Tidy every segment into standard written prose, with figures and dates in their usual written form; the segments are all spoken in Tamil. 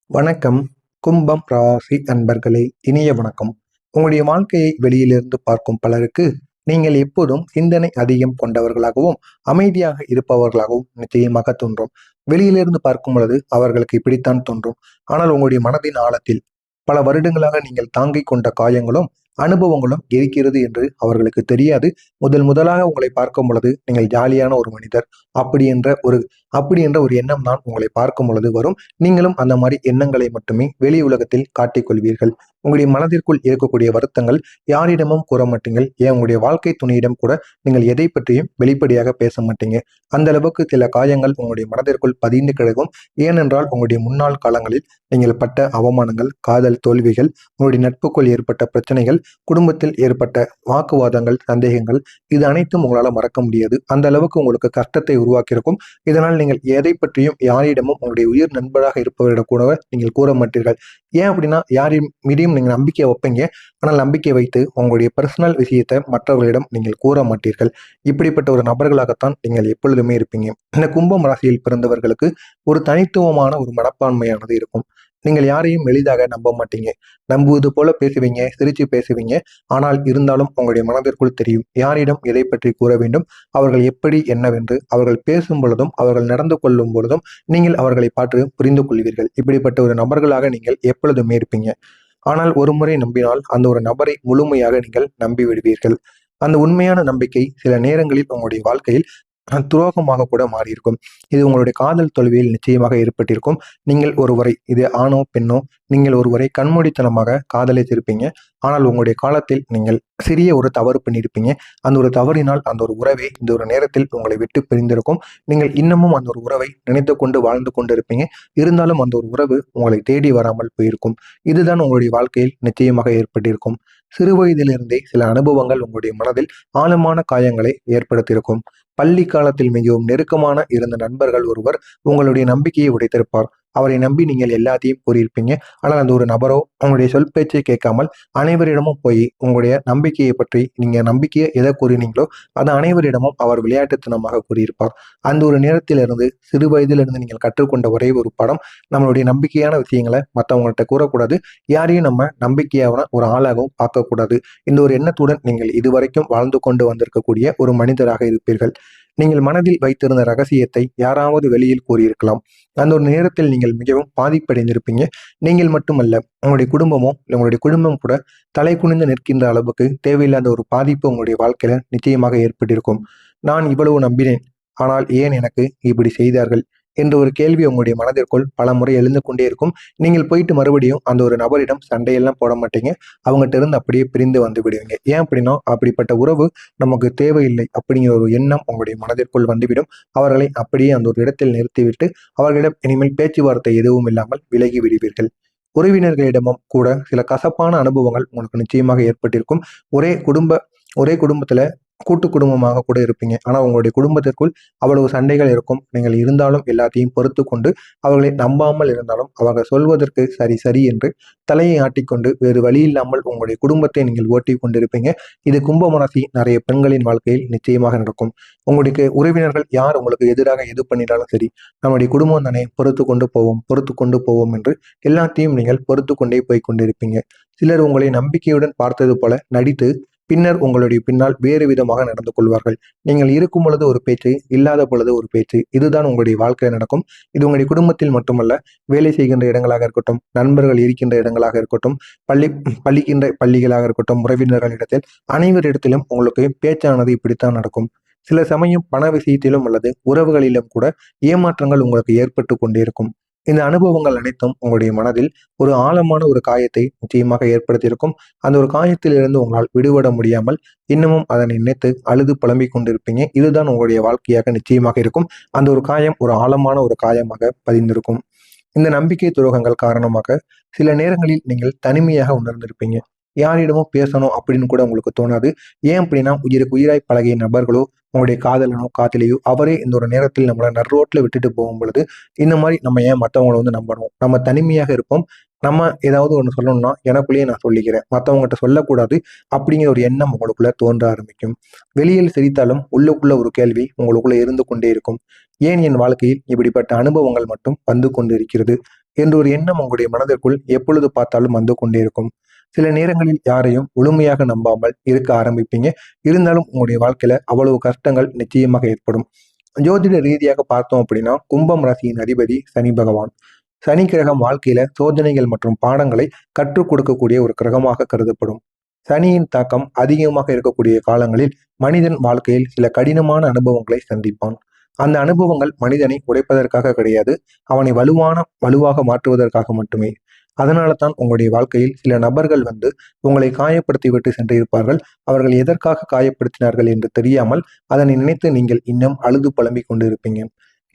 வணக்கம். கும்பம் ராசி அன்பர்களே, இனிய வணக்கம். உங்களுடைய வாழ்க்கையை வெளியிலிருந்து பார்க்கும் பலருக்கு நீங்கள் எப்போதும் சிந்தனை அதிகம் கொண்டவர்களாகவும் அமைதியாக இருப்பவர்களாகவும் நிச்சயமாக தோன்றும். வெளியிலிருந்து பார்க்கும் பொழுது அவர்களுக்கு இப்படித்தான் தோன்றும். ஆனால் உங்களுடைய மனதின் ஆழத்தில் பல வருடங்களாக நீங்கள் தாங்கிக் கொண்ட காயங்களும் அனுபவங்களும் இருக்கிறது என்று அவர்களுக்கு தெரியாது. முதலாக உங்களை பார்க்கும் பொழுது நீங்கள் ஜாலியான ஒரு மனிதர் அப்படி என்ற ஒரு எண்ணம் தான் உங்களை பார்க்கும் பொழுது வரும். நீங்களும் அந்த மாதிரி எண்ணங்களை மட்டுமே வெளி உலகத்தில் காட்டிக்கொள்வீர்கள். உங்களுடைய மனதிற்குள் இருக்கக்கூடிய வருத்தங்கள் யாரிடமும் கூற மாட்டீங்கள். ஏன் உங்களுடைய வாழ்க்கை துணையிடம் கூட நீங்கள் எதை பற்றியும் வெளிப்படையாக பேச மாட்டீங்க. அந்த அளவுக்கு சில காயங்கள் உங்களுடைய மனதிற்குள் பதிந்து கிடக்கும். ஏனென்றால் உங்களுடைய முன்னாள் காலங்களில் நீங்கள் பட்ட அவமானங்கள், காதல் தோல்விகள், உங்களுடைய நட்புக்குள் ஏற்பட்ட பிரச்சனைகள், குடும்பத்தில் ஏற்பட்ட வாக்குவாதங்கள், சந்தேகங்கள், இது அனைத்தும் உங்களால் மறக்க முடியாது. அந்த அளவுக்கு உங்களுக்கு கஷ்டத்தை உருவாக்கியிருக்கும். இதனால் நீங்கள் எதை பற்றியும் யாரிடமும் உங்களுடைய உயிர் நண்பராக இருப்பவரிடம் கூட நீங்கள் கூற மாட்டீர்கள். ஏன் அப்படின்னா, யாரின் மீதும் நீங்கள் நம்பிக்கை வைப்பீங்க. ஆனால் நம்பிக்கை வைத்து உங்களுடைய பர்சனல் விஷயத்தை மற்றவர்களிடம் நீங்கள் கூற மாட்டீர்கள். இப்படிப்பட்ட ஒரு நபர்களாகத்தான் நீங்கள் எப்பொழுதுமே இருப்பீங்க. இந்த கும்பம் ராசியில் பிறந்தவர்களுக்கு ஒரு தனித்துவமான ஒரு மனப்பான்மையானது இருக்கும். நீங்கள் யாரையும் எளிதாக நம்ப மாட்டீங்க. நம்புவது போல பேசுவீங்க, சிரிச்சு பேசுவீங்க. ஆனால் இருந்தாலும் உங்களுடைய மனதிற்குள் தெரியும் யாரிடம் எதை பற்றி கூற வேண்டும், அவர்கள் எப்படி என்னவென்று. அவர்கள் பேசும் பொழுதும் அவர்கள் நடந்து கொள்ளும் பொழுதும் நீங்கள் அவர்களை பார்த்து புரிந்து கொள்வீர்கள். இப்படிப்பட்ட ஒரு நபர்களாக நீங்கள் எப்பொழுதுமே இருப்பீங்க. ஆனால் ஒரு முறை நம்பினால் அந்த ஒரு நபரை முழுமையாக நீங்கள் நம்பி விடுவீர்கள். அந்த உண்மையான நம்பிக்கை சில நேரங்களில் உங்களுடைய வாழ்க்கையில் துரோகமாக கூட மாறியிருக்கும். இது உங்களுடைய காதல் தோல்வியில் நிச்சயமாக ஏற்பட்டிருக்கும். நீங்கள் ஒருவரை, இது ஆணோ பெண்ணோ, நீங்கள் ஒருவரை கண்மூடித்தனமாக காதலித்திருப்பீங்க. ஆனால் உங்களுடைய காலத்தில் நீங்கள் சிறிய ஒரு தவறு பண்ணியிருப்பீங்க. அந்த ஒரு தவறினால் அந்த ஒரு உறவே இந்த ஒரு நேரத்தில் உங்களை விட்டு பிரிந்திருக்கும். நீங்கள் இன்னமும் அந்த ஒரு உறவை நினைத்து கொண்டு வாழ்ந்து கொண்டு இருப்பீங்க. இருந்தாலும் அந்த ஒரு உறவு உங்களை தேடி வராமல் போயிருக்கும். இதுதான் உங்களுடைய வாழ்க்கையில் நிச்சயமாக ஏற்பட்டிருக்கும். சிறு வயதிலிருந்தே சில அனுபவங்கள் உங்களுடைய மனதில் ஆழமான காயங்களை ஏற்படுத்தியிருக்கும். பள்ளி காலத்தில் மிகவும் நெருக்கமான இருந்த நண்பர்கள் ஒருவர் உங்களுடைய நம்பிக்கையை உடைத்திருப்பார். அவரை நம்பி நீங்கள் எல்லாத்தையும் கூறியிருப்பீங்க. ஆனால் அந்த ஒரு நபரோ உங்களுடைய சொல் பேச்சை கேட்காமல் அனைவரிடமும் போய் உங்களுடைய நம்பிக்கையை பற்றி, நீங்க நம்பிக்கையை எதை கூறினீங்களோ அது அனைவரிடமும் அவர் விளையாட்டுத்தனமாக கூறியிருப்பார். அந்த ஒரு நேரத்திலிருந்து, சிறு வயதிலிருந்து நீங்கள் கற்றுக்கொண்ட ஒரே ஒரு பாடம், நம்மளுடைய நம்பிக்கையான விஷயங்களை மற்றவங்கள்ட்ட கூறக்கூடாது. யாரையும் நம்ம நம்பிக்கையான ஒரு ஆளாகவும் பார்க்கக்கூடாது. இந்த ஒரு எண்ணத்துடன் நீங்கள் இதுவரைக்கும் வாழ்ந்து கொண்டு வந்திருக்கக்கூடிய ஒரு மனிதராக இருப்பீர்கள். நீங்கள் மனதில் வைத்திருந்த ரகசியத்தை யாராவது வெளியில் கூறியிருக்கலாம். அந்த ஒரு நேரத்தில் நீங்கள் மிகவும் பாதிப்படைந்திருப்பீங்க. நீங்கள் மட்டுமல்ல, உங்களுடைய குடும்பமோ இல்லை உங்களுடைய குடும்பம் கூட தலை குனிந்து நிற்கின்ற அளவுக்கு தேவையில்லாத ஒரு பாதிப்பு உங்களுடைய வாழ்க்கையில நிச்சயமாக ஏற்பட்டிருக்கும். நான் இவ்வளவு நம்பினேன், ஆனால் ஏன் எனக்கு இப்படி செய்தார்கள் என்ற ஒரு கேள்வி உங்களுடைய மனதிற்குள் பல முறை எழுந்து கொண்டே இருக்கும். நீங்கள் போயிட்டு மறுபடியும் அந்த ஒரு நபரிடம் சண்டையெல்லாம் போட மாட்டீங்க. அவங்ககிட்ட இருந்து அப்படியே பிரிந்து வந்து விடுவீங்க. ஏன் அப்படின்னா, அப்படிப்பட்ட உறவு நமக்கு தேவையில்லை அப்படிங்கிற ஒரு எண்ணம் உங்களுடைய மனதிற்குள் வந்துவிடும். அவர்களை அப்படியே அந்த ஒரு இடத்தில் நிறுத்திவிட்டு அவர்களிடம் இனிமேல் பேச்சுவார்த்தை எதுவும் இல்லாமல் விலகி விடுவீர்கள். உறவினர்களிடமும் கூட சில கசப்பான அனுபவங்கள் உங்களுக்கு நிச்சயமாக ஏற்பட்டிருக்கும். ஒரே குடும்ப ஒரே குடும்பத்துல கூட்டு குடும்பமாக கூட இருப்பீங்க. ஆனா உங்களுடைய குடும்பத்திற்குள் அவ்வளவு சண்டைகள் இருக்கும். நீங்கள் இருந்தாலும் எல்லாத்தையும் பொறுத்து கொண்டு அவர்களை நம்பாமல் இருந்தாலும் அவர்கள் சொல்வதற்கு சரி சரி என்று தலையை ஆட்டிக்கொண்டு வேறு வழி இல்லாமல் உங்களுடைய குடும்பத்தை நீங்கள் ஓட்டி கொண்டிருப்பீங்க. இது கும்பமராசி நிறைய பெண்களின் வாழ்க்கையில் நிச்சயமாக நடக்கும். உங்களுக்கு உறவினர்கள் யார் உங்களுக்கு எதிராக எது பண்ணினாலும் சரி, நம்முடைய குடும்பம் தானே, பொறுத்து கொண்டு போவோம் என்று எல்லாத்தையும் நீங்கள் பொறுத்து கொண்டே போய் கொண்டிருப்பீங்க. சிலர் உங்களை நம்பிக்கையுடன் பார்த்தது போல நடித்து பின்னர் உங்களுடைய பின்னால் வேறு விதமாக நடந்து கொள்வார்கள். நீங்கள் இருக்கும் பொழுது ஒரு பேச்சு, இல்லாத பொழுது ஒரு பேச்சு. இதுதான் உங்களுடைய வாழ்க்கையில் நடக்கும். இது உங்களுடைய குடும்பத்தில் மட்டுமல்ல, வேலை செய்கின்ற இடங்களாக இருக்கட்டும், நண்பர்கள் இருக்கின்ற இடங்களாக இருக்கட்டும், பள்ளிக்கின்ற பள்ளிகளாக இருக்கட்டும், உறவினர்களிடத்தில், அனைவரிடத்திலும் உங்களுக்கு பேச்சானது இப்படித்தான் நடக்கும். சில சமயம் பண விஷயத்திலும் அல்லது உறவுகளிலும் கூட ஏமாற்றங்கள் உங்களுக்கு ஏற்பட்டு கொண்டே இருக்கும். இந்த அனுபவங்கள் அனைத்தும் உங்களுடைய மனதில் ஒரு ஆழமான ஒரு காயத்தை நிச்சயமாக ஏற்படுத்தியிருக்கும். அந்த ஒரு காயத்திலிருந்து உங்களால் விடுபட முடியாமல் இன்னமும் அதனை நினைத்து அழுது புலம்பிக் கொண்டிருப்பீங்க. இதுதான் உங்களுடைய வாழ்க்கையாக நிச்சயமாக இருக்கும். அந்த ஒரு காயம் ஒரு ஆழமான ஒரு காயமாக பதிந்திருக்கும். இந்த நம்பிக்கை துரோகங்கள் காரணமாக சில நேரங்களில் நீங்கள் தனிமையாக உணர்ந்திருப்பீங்க. யாரிடமும் பேசணும் அப்படின்னு கூட உங்களுக்கு தோணாது. ஏன் அப்படின்னா, உயிருக்கு உயிராய் பழகிய நபர்களோ, உங்களுடைய காதலனோ காதலியோ அவரே இந்த ஒரு நேரத்தில் நம்மளை நடுரோட்டில் விட்டுட்டு போகும் பொழுது, இந்த மாதிரி நம்ம ஏன் மற்றவங்களை வந்து நம்பணும், நம்ம தனிமையாக இருப்போம். நம்ம ஏதாவது ஒன்று சொல்லணும்னா எனக்குள்ளேயே நான் சொல்லிக்கிறேன், மற்றவங்ககிட்ட சொல்லக்கூடாது அப்படிங்கிற ஒரு எண்ணம் உங்களுக்குள்ள தோன்ற ஆரம்பிக்கும். வெளியில் சிரித்தாலும் உள்ளுக்குள்ள ஒரு கேள்வி உங்களுக்குள்ள இருந்து கொண்டே இருக்கும். ஏன் என் வாழ்க்கையில் இப்படிப்பட்ட அனுபவங்கள் மட்டும் வந்து கொண்டு இருக்கிறது? என்ற ஒரு எண்ணம் உங்களுடைய மனதிற்குள் எப்பொழுது பார்த்தாலும் வந்து கொண்டே இருக்கும். சில நேரங்களில் யாரையும் முழுமையாக நம்பாமல் இருக்க ஆரம்பிப்பீங்க. இருந்தாலும் உங்களுடைய வாழ்க்கையில அவ்வளவு கஷ்டங்கள் நிச்சயமாக ஏற்படும். ஜோதிட ரீதியாக பார்த்தோம் அப்படின்னா, கும்பம் ராசியின் அதிபதி சனி பகவான். சனி கிரகம் வாழ்க்கையில சோதனைகள் மற்றும் பாடங்களை கற்றுக் கொடுக்கக்கூடிய ஒரு கிரகமாக கருதப்படும். சனியின் தாக்கம் அதிகமாக இருக்கக்கூடிய காலங்களில் மனிதன் வாழ்க்கையில் சில கடினமான அனுபவங்களை சந்திப்பான். அந்த அனுபவங்கள் மனிதனை உடைப்பதற்காக கிடையாது, அவனை வலுவாக மாற்றுவதற்காக மட்டுமே. அதனால தான் உங்களுடைய வாழ்க்கையில் சில நபர்கள் வந்து உங்களை காயப்படுத்தி விட்டு சென்றிருப்பார்கள். அவர்கள் எதற்காக காயப்படுத்தினார்கள் என்று தெரியாமல் அதனை நினைத்து நீங்கள் இன்னும் அழுது புலம்பிக் கொண்டிருப்பீங்க.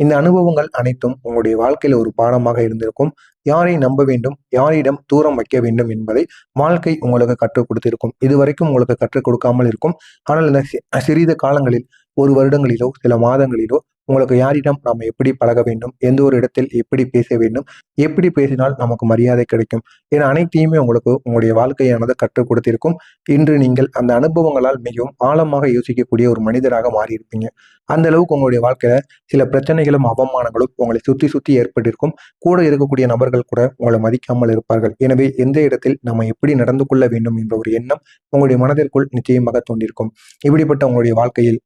இந்த அனுபவங்கள் அனைத்தும் உங்களுடைய வாழ்க்கையில ஒரு பாடமாக இருந்திருக்கும். யாரை நம்ப வேண்டும், யாரிடம் தூரம் வைக்க வேண்டும் என்பதை வாழ்க்கை உங்களுக்கு கற்றுக் கொடுத்திருக்கும். இதுவரைக்கும் உங்களுக்கு கற்றுக் கொடுக்காமல் இருக்கும். ஆனால் இந்த சிறிது காலங்களில், ஒரு வருடங்களிலோ சில மாதங்களிலோ உங்களுக்கு யாரிடம் நாம் எப்படி பழக வேண்டும், எந்த ஒரு இடத்தில் எப்படி பேச வேண்டும், எப்படி பேசினால் நமக்கு மரியாதை கிடைக்கும் என அனைத்தையுமே உங்களுக்கு உங்களுடைய வாழ்க்கையானது கற்றுக் கொடுத்திருக்கும். இன்று நீங்கள் அந்த அனுபவங்களால் மிகவும் ஆழமாக யோசிக்கக்கூடிய ஒரு மனிதராக மாறியிருப்பீங்க. அந்த அளவுக்கு உங்களுடைய வாழ்க்கையில சில பிரச்சனைகளும் அவமானங்களும் உங்களை சுத்தி சுத்தி ஏற்பட்டிருக்கும். கூட இருக்கக்கூடிய நபர்கள் கூட உங்களை மதிக்காமல் இருப்பார்கள். எனவே எந்த இடத்தில் நம்ம எப்படி நடந்து கொள்ள வேண்டும் என்ற ஒரு எண்ணம் உங்களுடைய மனதிற்குள் நிச்சயமாக தோன்றிருக்கும். இப்படிப்பட்ட உங்களுடைய வாழ்க்கையில்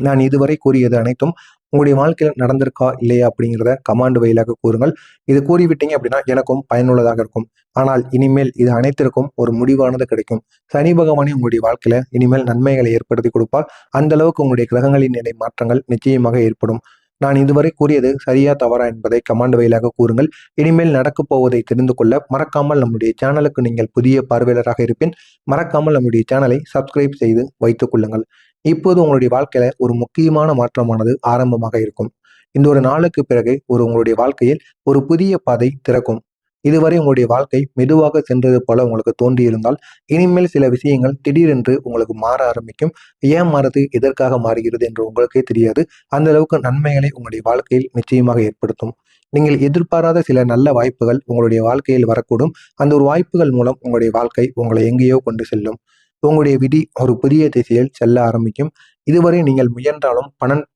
நான் இதுவரை கூறியது அனைத்தும் உங்களுடைய வாழ்க்கையில் நடந்திருக்கா இல்லையா அப்படிங்கிறத கமாண்ட் வழியாக கூறுங்கள். இது கூறிவிட்டீங்க அப்படின்னா எனக்கும் பயனுள்ளதாக இருக்கும். ஆனால் இனிமேல் இது அனைத்திற்கும் ஒரு முடிவானது கிடைக்கும். சனி பகவானே உங்களுடைய வாழ்க்கையில இனிமேல் நன்மைகளை ஏற்படுத்தி கொடுப்பார். அந்த அளவுக்கு உங்களுடைய கிரகங்களின் நிலை மாற்றங்கள் நிச்சயமாக ஏற்படும். நான் இதுவரை கூறியது சரியா தவறா என்பதை கமாண்ட் வழியாக கூறுங்கள். இனிமேல் நடக்கப் போவதை தெரிந்து கொள்ள மறக்காமல் நம்முடைய சேனலுக்கு நீங்கள் புதிய பார்வையாளராக இருப்பின் மறக்காமல் நம்முடைய சேனலை சப்ஸ்கிரைப் செய்து வைத்துக் கொள்ளுங்கள். இப்போது உங்களுடைய வாழ்க்கையில ஒரு முக்கியமான மாற்றமானது ஆரம்பமாக இருக்கும். இந்த ஒரு நாளுக்கு பிறகு உங்களுடைய வாழ்க்கையில் ஒரு புதிய பாதை திறக்கும். இதுவரை உங்களுடைய வாழ்க்கை மெதுவாக சென்றது போல உங்களுக்கு தோன்றியிருந்தால் இனிமேல் சில விஷயங்கள் திடீரென்று உங்களுக்கு மாற ஆரம்பிக்கும். ஏன் மாறுது, எதற்காக மாறுகிறது என்று உங்களுக்கே தெரியாது. அந்த அளவுக்கு நன்மைகளை உங்களுடைய வாழ்க்கையில் நிச்சயமாக ஏற்படுத்தும். நீங்கள் எதிர்பாராத சில நல்ல வாய்ப்புகள் உங்களுடைய வாழ்க்கையில் வரக்கூடும். அந்த ஒரு வாய்ப்புகள் மூலம் உங்களுடைய வாழ்க்கை உங்களை எங்கேயோ கொண்டு செல்லும். உங்களுடைய விதி ஒரு புதிய திசையில் செல்ல ஆரம்பிக்கும். இதுவரை நீங்கள் முயன்றாலும்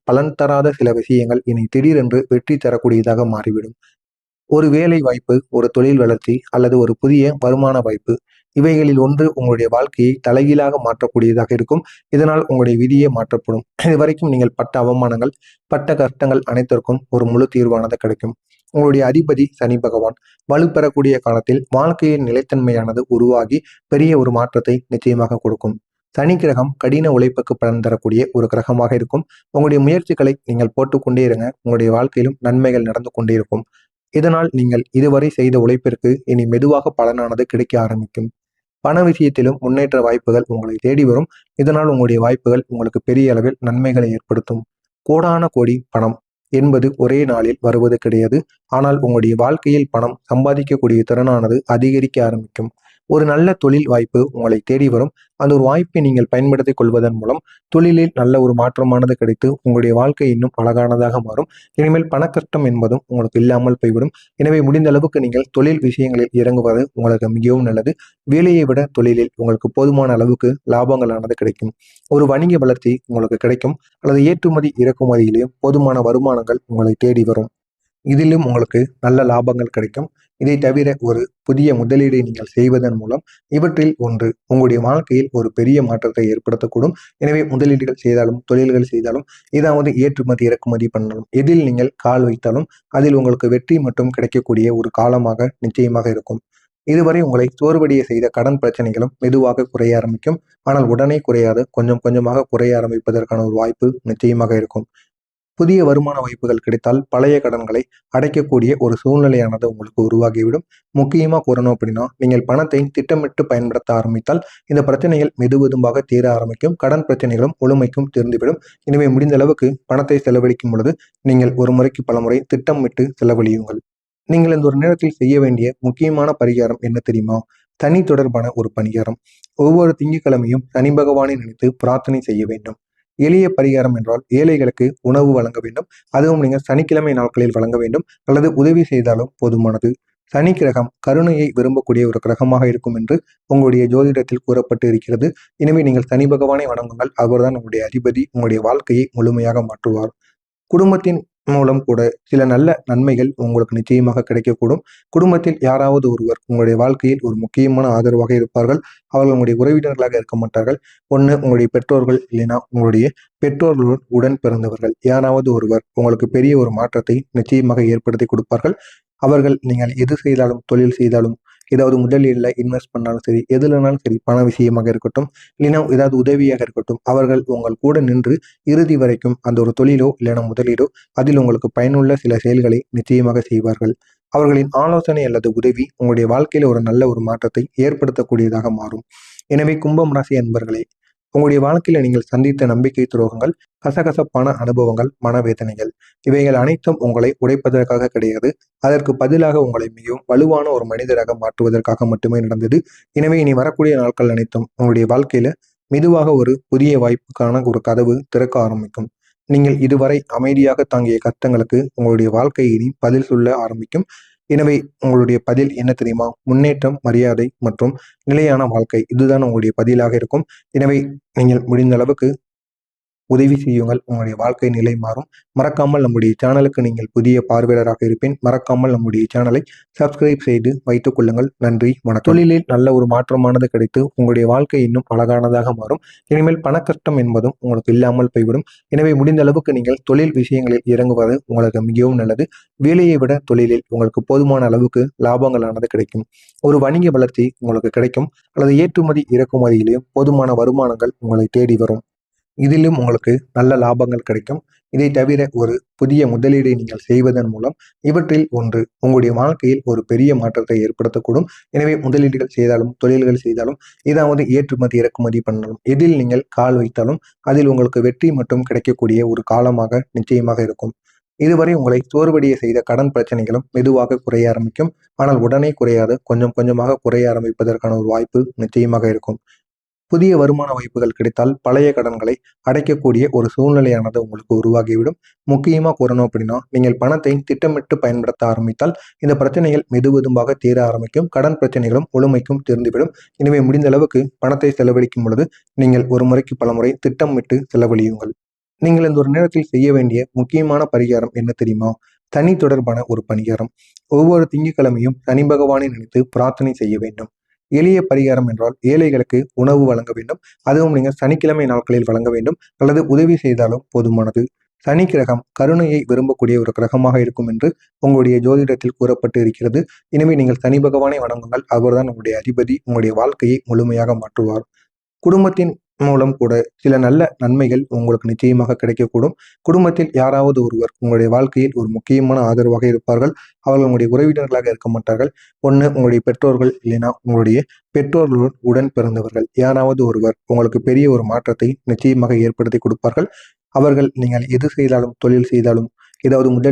பலன் தராத சில விஷயங்கள் இனி திடீரென்று வெற்றி தரக்கூடியதாக மாறிவிடும். ஒரு வேலை வாய்ப்பு, ஒரு தொழில் வளர்ச்சி அல்லது ஒரு புதிய வருமான வாய்ப்பு, இவைகளில் ஒன்று உங்களுடைய வாழ்க்கையை தலைகீழாக மாற்றக்கூடியதாக இருக்கும். இதனால் உங்களுடைய விதியே மாற்றப்படும். இதுவரைக்கும் நீங்கள் பட்ட அவமானங்கள், பட்ட கஷ்டங்கள் அனைத்திற்கும் ஒரு முழு தீர்வானது கிடைக்கும். உங்களுடைய அதிபதி சனி பகவான் வலுப்பெறக்கூடிய காலத்தில் வாழ்க்கையின் நிலைத்தன்மையானது உருவாகி பெரிய ஒரு மாற்றத்தை நிச்சயமாக கொடுக்கும். சனி கிரகம் கடின உழைப்புக்கு பலன் தரக்கூடிய ஒரு கிரகமாக இருக்கும். உங்களுடைய முயற்சிகளை நீங்கள் போட்டுக்கொண்டே இருங்க. உங்களுடைய வாழ்க்கையிலும் நன்மைகள் நடந்து கொண்டே இருக்கும். இதனால் நீங்கள் இதுவரை செய்த உழைப்பிற்கு இனி மெதுவாக பலனானது கிடைக்க ஆரம்பிக்கும். பண விஷயத்திலும் முன்னேற்ற வாய்ப்புகள் உங்களை தேடி வரும். இதனால் உங்களுடைய வாய்ப்புகள் உங்களுக்கு பெரிய அளவில் நன்மைகளை ஏற்படுத்தும். கோடான கோடி பணம் என்பது ஒரே நாளில் வருவது கிடையாது. ஆனால் உங்களுடைய வாழ்க்கையில் பணம் சம்பாதிக்கக்கூடிய திறனானது அதிகரிக்க ஆரம்பிக்கும். ஒரு நல்ல தொழில் வாய்ப்பு உங்களை தேடி வரும். அந்த ஒரு வாய்ப்பை நீங்கள் பயன்படுத்திக் கொள்வதன் மூலம் தொழிலில் நல்ல ஒரு மாற்றமானது கிடைத்து உங்களுடைய வாழ்க்கை இன்னும் அழகானதாக மாறும். இனிமேல் பணக்கஷ்டம் என்பதும் உங்களுக்கு இல்லாமல் போய்விடும். எனவே முடிந்த அளவுக்கு நீங்கள் தொழில் விஷயங்களில் இறங்குவது உங்களுக்கு மிகவும் நல்லது. வேலையை விட தொழிலில் உங்களுக்கு போதுமான அளவுக்கு லாபங்களானது கிடைக்கும். ஒரு வணிக வளர்ச்சி உங்களுக்கு கிடைக்கும். அல்லது ஏற்றுமதி இறக்குமதியிலையும் போதுமான வருமானங்கள் உங்களை தேடி வரும். இதிலும் உங்களுக்கு நல்ல லாபங்கள் கிடைக்கும். இதை தவிர ஒரு புதிய முதலீடை நீங்கள் செய்வதன் மூலம் இவற்றில் ஒன்று உங்களுடைய வாழ்க்கையில் ஒரு பெரிய மாற்றத்தை ஏற்படுத்தக்கூடும். எனவே முதலீடுகள் செய்தாலும் தொழில்கள் செய்தாலும் ஏதாவது ஏற்றுமதி இறக்குமதி பண்ணாலும் எதில் நீங்கள் கால் வைத்தாலும் அதில் உங்களுக்கு வெற்றி மட்டும் கிடைக்கக்கூடிய ஒரு காலமாக நிச்சயமாக இருக்கும். இதுவரை உங்களை சோர்வடைய செய்த கடன் பிரச்சனைகளும் மெதுவாக குறைய ஆரம்பிக்கும். ஆனால் உடனே குறையாது, கொஞ்சம் கொஞ்சமாக குறைய ஆரம்பிப்பதற்கான ஒரு வாய்ப்பு நிச்சயமாக இருக்கும். புதிய வருமான வாய்ப்புகள் கிடைத்தால் பழைய கடன்களை அடைக்கக்கூடிய ஒரு சூழ்நிலையானது உங்களுக்கு உருவாகிவிடும். முக்கியமா கூறணும் அப்படின்னா, நீங்கள் பணத்தை திட்டமிட்டு பயன்படுத்த ஆரம்பித்தால் இந்த பிரச்சனைகள் மெதுமெதுவாக தீர ஆரம்பிக்கும். கடன் பிரச்சனைகளும் முழுமைக்கும் தீர்ந்துவிடும். எனவே முடிந்த அளவுக்கு பணத்தை செலவழிக்கும் பொழுது நீங்கள் ஒரு முறைக்கு பல முறை திட்டமிட்டு செலவழியுங்கள். நீங்கள் இந்த ஒரு நேரத்தில் செய்ய வேண்டிய முக்கியமான பரிகாரம் என்ன தெரியுமா? தனி தொடர்பான ஒரு பரிகாரம். ஒவ்வொரு திங்கட்கிழமையும் சனி பகவானை நினைத்து பிரார்த்தனை செய்ய வேண்டும். எளிய பரிகாரம் என்றால் ஏழைகளுக்கு உணவு வழங்க வேண்டும். அதுவும் நீங்கள் சனிக்கிழமை நாட்களில் வழங்க வேண்டும். அல்லது உதவி செய்தாலும் போதுமானது. சனி கிரகம் கருணையை விரும்பக்கூடிய ஒரு கிரகமாக இருக்கும் என்று உங்களுடைய ஜோதிடத்தில் கூறப்பட்டு இருக்கிறது. எனவே நீங்கள் சனி பகவானை வணங்குங்கள். அவர்தான் உங்களுடைய அதிபதி. உங்களுடைய வாழ்க்கையை முழுமையாக மாற்றுவார். குடும்பத்தின் மூலம் கூட சில நல்ல நன்மைகள் உங்களுக்கு நிச்சயமாக கிடைக்கக்கூடும். குடும்பத்தில் யாராவது ஒருவர் உங்களுடைய வாழ்க்கையில் ஒரு முக்கியமான ஆதரவாக இருப்பார்கள். அவர்கள் உங்களுடைய உறவினர்களாக இருக்க மாட்டார்கள். ஒண்ணு உங்களுடைய பெற்றோர்கள், இல்லைன்னா உங்களுடைய பெற்றோர்களுடன் உடன் பிறந்தவர்கள் யாராவது ஒருவர் உங்களுக்கு பெரிய ஒரு மாற்றத்தை நிச்சயமாக ஏற்படுத்தி கொடுப்பார்கள். அவர்கள் நீங்கள் எது செய்தாலும், தொழில் செய்தாலும், ஏதாவது முதலீடுல இன்வெஸ்ட் பண்ணாலும் சரி, எதுலனாலும் சரி, பண விஷயமாக இருக்கட்டும், இல்லைன்னா ஏதாவது உதவியாக இருக்கட்டும், அவர்கள் உங்கள் கூட நின்று இறுதி வரைக்கும் அந்த ஒரு தொழிலோ இல்லைன்னா முதலீடோ அதில் உங்களுக்கு பயனுள்ள சில செயல்களை நிச்சயமாக செய்வார்கள். அவர்களின் ஆலோசனை அல்லது உதவி உங்களுடைய வாழ்க்கையில ஒரு நல்ல ஒரு மாற்றத்தை ஏற்படுத்தக்கூடியதாக மாறும். எனவே கும்பம் ராசி அன்பர்களே, உங்களுடைய வாழ்க்கையில நீங்கள் சந்தித்த நம்பிக்கை துரோகங்கள், கசகசப்பான அனுபவங்கள், மனவேதனைகள், இவைகள் அனைத்தும் உங்களை உடைப்பதற்காக கிடையாது. அதற்கு பதிலாக உங்களை மிகவும் வலுவான ஒரு மனிதராக மாற்றுவதற்காக மட்டுமே நடந்தது. எனவே இனி வரக்கூடிய நாட்கள் அனைத்தும் உங்களுடைய வாழ்க்கையில மெதுவாக ஒரு புதிய வாய்ப்புக்கான ஒரு கதவு திறக்க ஆரம்பிக்கும். நீங்கள் இதுவரை அமைதியாக தாங்கிய கஷ்டங்களுக்கு உங்களுடைய வாழ்க்கை இனி பதில் சொல்ல ஆரம்பிக்கும். எனவே உங்களுடைய பதில் என்ன தெரியுமா? முன்னேற்றம், மரியாதை மற்றும் நிலையான வாழ்க்கை. இதுதான் உங்களுடைய பதிலாக இருக்கும். எனவே நீங்கள் முடிந்த அளவுக்கு உதவி செய்யுங்கள். உங்களுடைய வாழ்க்கை நிலை மாறும். மறக்காமல் நம்முடைய சேனலுக்கு நீங்கள் புதிய பார்வையாளராக இருப்பேன். மறக்காமல் நம்முடைய சேனலை சப்ஸ்கிரைப் செய்து வைத்துக் கொள்ளுங்கள். நன்றி, வணக்கம். தொழிலில் நல்ல ஒரு மாற்றமானது கிடைத்து உங்களுடைய வாழ்க்கை இன்னும் அழகானதாக மாறும். இனிமேல் பணக்கஷ்டம் என்பதும் உங்களுக்கு இல்லாமல் போய்விடும். எனவே முடிந்த அளவுக்கு நீங்கள் தொழில் விஷயங்களில் இறங்குவது உங்களுக்கு மிகவும் நல்லது. வேலையை விட தொழிலில் உங்களுக்கு போதுமான அளவுக்கு லாபங்களானது கிடைக்கும். ஒரு வணிக வளர்ச்சி உங்களுக்கு கிடைக்கும். அல்லது ஏற்றுமதி இறக்குமதியிலேயும் போதுமான வருமானங்கள் உங்களை தேடி வரும். இதிலும் உங்களுக்கு நல்ல லாபங்கள் கிடைக்கும். இதை தவிர ஒரு புதிய முதலீடை நீங்கள் செய்வதன் மூலம் இவற்றில் ஒன்று உங்களுடைய வாழ்க்கையில் ஒரு பெரிய மாற்றத்தை ஏற்படுத்தக்கூடும். எனவே முதலீடுகள் செய்தாலும், தொழில்கள் செய்தாலும், ஏதாவது ஏற்றுமதி இறக்குமதி பண்ணாலும், எதில் நீங்கள் கால் வைத்தாலும் அதில் உங்களுக்கு வெற்றி மட்டும் கிடைக்கக்கூடிய ஒரு காலமாக நிச்சயமாக இருக்கும். இதுவரை உங்களை சோர்வடைய செய்த கடன் பிரச்சனைகளும் மெதுவாக குறைய ஆரம்பிக்கும். ஆனால் உடனே குறையாது, கொஞ்சம் கொஞ்சமாக குறைய ஆரம்பிப்பதற்கான ஒரு வாய்ப்பு நிச்சயமாக இருக்கும். புதிய வருமான வாய்ப்புகள் கிடைத்தால் பழைய கடன்களை அடைக்கக்கூடிய ஒரு சூழ்நிலையானது உங்களுக்கு உருவாகிவிடும். முக்கியமா கூறணும் அப்படின்னா, நீங்கள் பணத்தை திட்டமிட்டு பயன்படுத்த ஆரம்பித்தால் இந்த பிரச்சனைகள் மெதுமெதுவாக தீர ஆரம்பிக்கும். கடன் பிரச்சனைகளும் முழுமைக்கும் தீர்ந்துவிடும். எனவே முடிந்த அளவுக்கு பணத்தை செலவழிக்கும் பொழுது நீங்கள் ஒரு முறைக்கு பலமுறை திட்டமிட்டு செலவழியுங்கள். நீங்கள் இந்த ஒரு நேரத்தில் செய்ய வேண்டிய முக்கியமான பரிகாரம் என்ன தெரியுமா? சனி தொடர்பான ஒரு பரிகாரம். ஒவ்வொரு திங்கட்கிழமையும் சனி பகவானை நினைத்து பிரார்த்தனை செய்ய வேண்டும். எளிய பரிகாரம் என்றால் ஏழைகளுக்கு உணவு வழங்க வேண்டும். அதுவும் நீங்கள் சனிக்கிழமை நாட்களில் வழங்க வேண்டும். அல்லது உதவி செய்தாலும் போதுமானது. சனி கிரகம் கருணையை விரும்பக்கூடிய ஒரு கிரகமாக இருக்கும் என்று உங்களுடைய ஜோதிடத்தில் கூறப்பட்டு இருக்கிறது. எனவே நீங்கள் சனி பகவானை வணங்குங்கள். அவர்தான் உங்களுடைய அதிபதி. உங்களுடைய வாழ்க்கையை முழுமையாக மாற்றுவார். குடும்பத்தின் மூலம் கூட சில நல்ல நன்மைகள் உங்களுக்கு நிச்சயமாக கிடைக்கக்கூடும். குடும்பத்தில் யாராவது ஒருவர் உங்களுடைய வாழ்க்கையில் ஒரு முக்கியமான ஆதரவாக இருப்பார்கள். அவர்கள் உங்களுடைய உறவினர்களாக இருக்க மாட்டார்கள். ஒண்ணு உங்களுடைய பெற்றோர்கள், இல்லைன்னா உங்களுடைய பெற்றோர்களுடன் உடன் பிறந்தவர்கள் யாராவது ஒருவர் உங்களுக்கு பெரிய ஒரு மாற்றத்தை நிச்சயமாக ஏற்படுத்தி கொடுப்பார்கள். அவர்கள் நீங்கள் எது செய்தாலும், தொழில் செய்தாலும், ஏதாவது முதல்